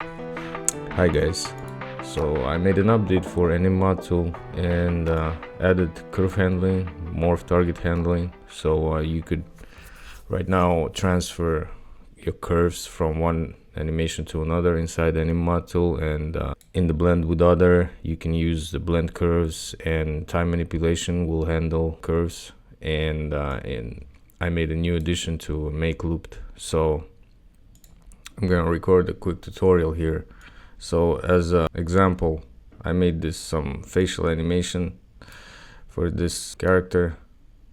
Hi guys, so I made an update for Anim Mod tool and added curve handling, morph target handling, so you could right now transfer your curves from one animation to another inside Anim Mod tool, and in the blend with other you can use the blend curves, and time manipulation will handle curves, and I made a new addition to make looped, so I'm gonna record a quick tutorial here. So as an example, I made this some facial animation for this character,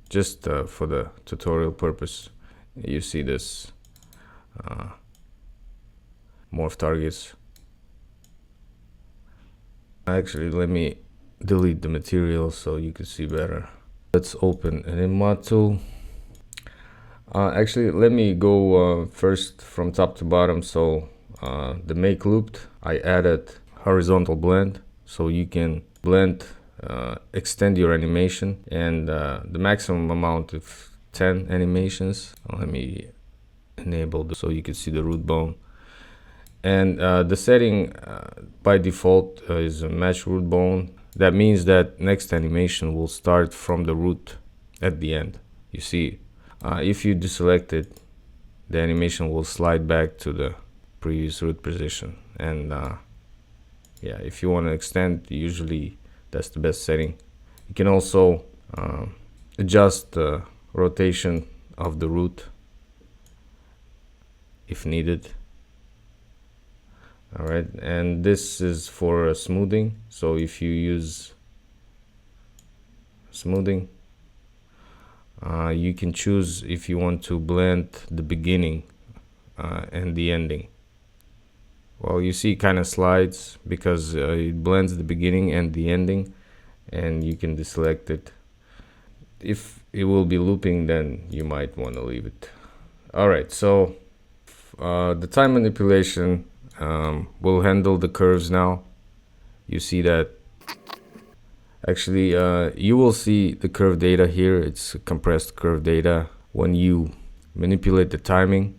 just for the tutorial purpose. You see this morph targets. Actually, let me delete the material so you can see better. Let's open an Anim Mod tool. Actually, let me go first from top to bottom. So the make looped, I added horizontal blend, so you can blend, extend your animation, and the maximum amount of 10 animations. Let me enable this so you can see the root bone. And the setting by default is a match root bone. That means that next animation will start from the root at the end. You see, if you deselect it, the animation will slide back to the previous root position. And yeah, if you want to extend, usually that's the best setting. You can also adjust the rotation of the root if needed. All right, and this is for smoothing. So if you use smoothing, you can choose if you want to blend the beginning and the ending. Well, you see, it kind of slides because it blends the beginning and the ending, and you can deselect it. If it will be looping, then you might want to leave it. All right, so the time manipulation will handle the curves now. You see that. Actually, you will see the curve data here. It's compressed curve data. When you manipulate the timing,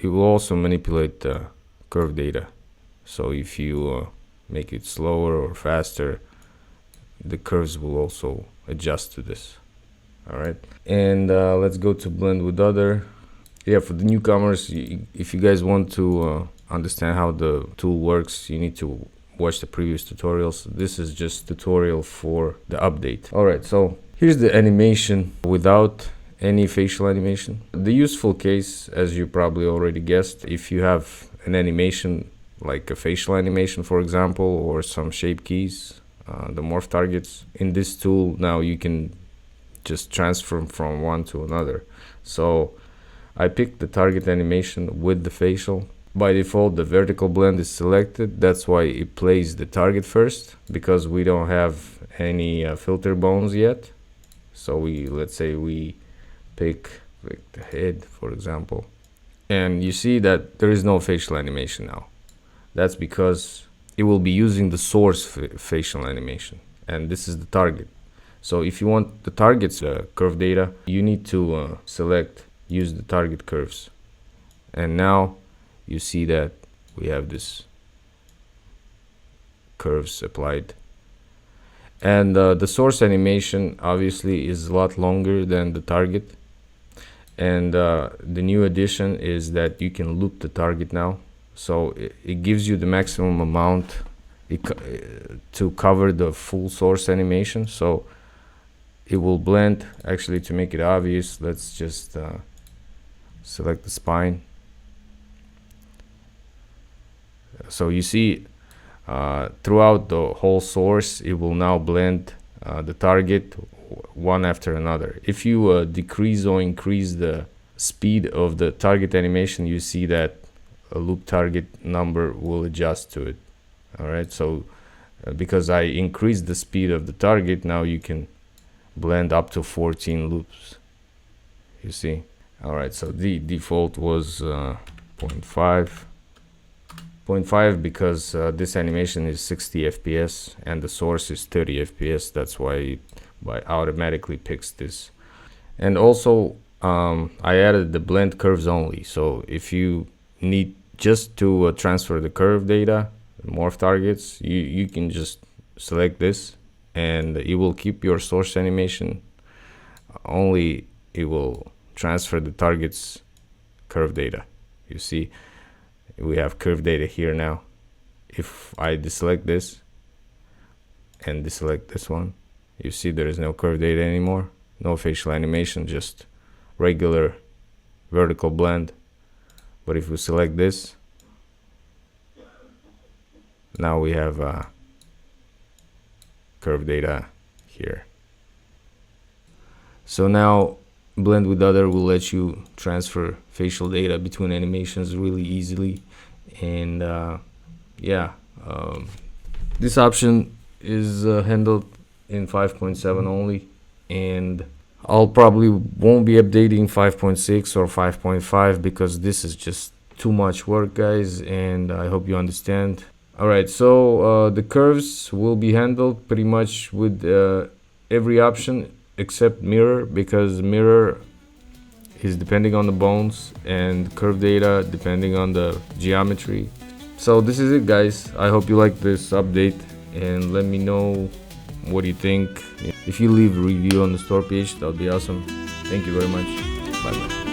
it will also manipulate the curve data. So if you make it slower or faster, the curves will also adjust to this. All right, and let's go to blend with other. Yeah, for the newcomers, if you guys want to understand how the tool works, you need to watch the previous tutorials. This is just tutorial for the update. All right, so here's the animation without any facial animation. The useful case, as you probably already guessed, if you have an animation like a facial animation, for example, or some shape keys, the morph targets, in this tool now you can just transfer from one to another. So I picked the target animation with the facial. By default, the vertical blend is selected. That's why it plays the target first, because we don't have any filter bones yet. So let's say we pick the head, for example, and you see that there is no facial animation now. That's because it will be using the source facial animation, and this is the target. So if you want the target's curve data, you need to select use the target curves, and now you see that we have this curves applied, and the source animation obviously is a lot longer than the target, and the new addition is that you can loop the target now. So it gives you the maximum amount to cover the full source animation. So it will blend. Actually, to make it obvious, let's just select the spine. So you see, throughout the whole source, it will now blend the target one after another. If you decrease or increase the speed of the target animation, you see that a loop target number will adjust to it. All right, so because I increased the speed of the target, now you can blend up to 14 loops. You see. All right, so the default was 0.5 because this animation is 60 FPS and the source is 30 FPS. That's why it automatically picks this. And also I added the blend curves only. So if you need just to transfer the curve data, morph targets, you can just select this, and it will keep your source animation, only it will transfer the targets curve data. You see, we have curve data here now. If I deselect this and deselect this one, you see there is no curve data anymore, no facial animation, just regular vertical blend. But if we select this, now we have curve data here. So now blend with other will let you transfer facial data between animations really easily. And yeah, this option is handled in 5.7 only, and I'll probably won't be updating 5.6 or 5.5 because this is just too much work, guys, and I hope you understand. Alright, so the curves will be handled pretty much with every option except mirror, because mirror is depending on the bones and curve data depending on the geometry. So this is it, guys. I hope you like this update, and let me know what do you think. If you leave a review on the store page, that would be awesome. Thank you very much. Bye bye.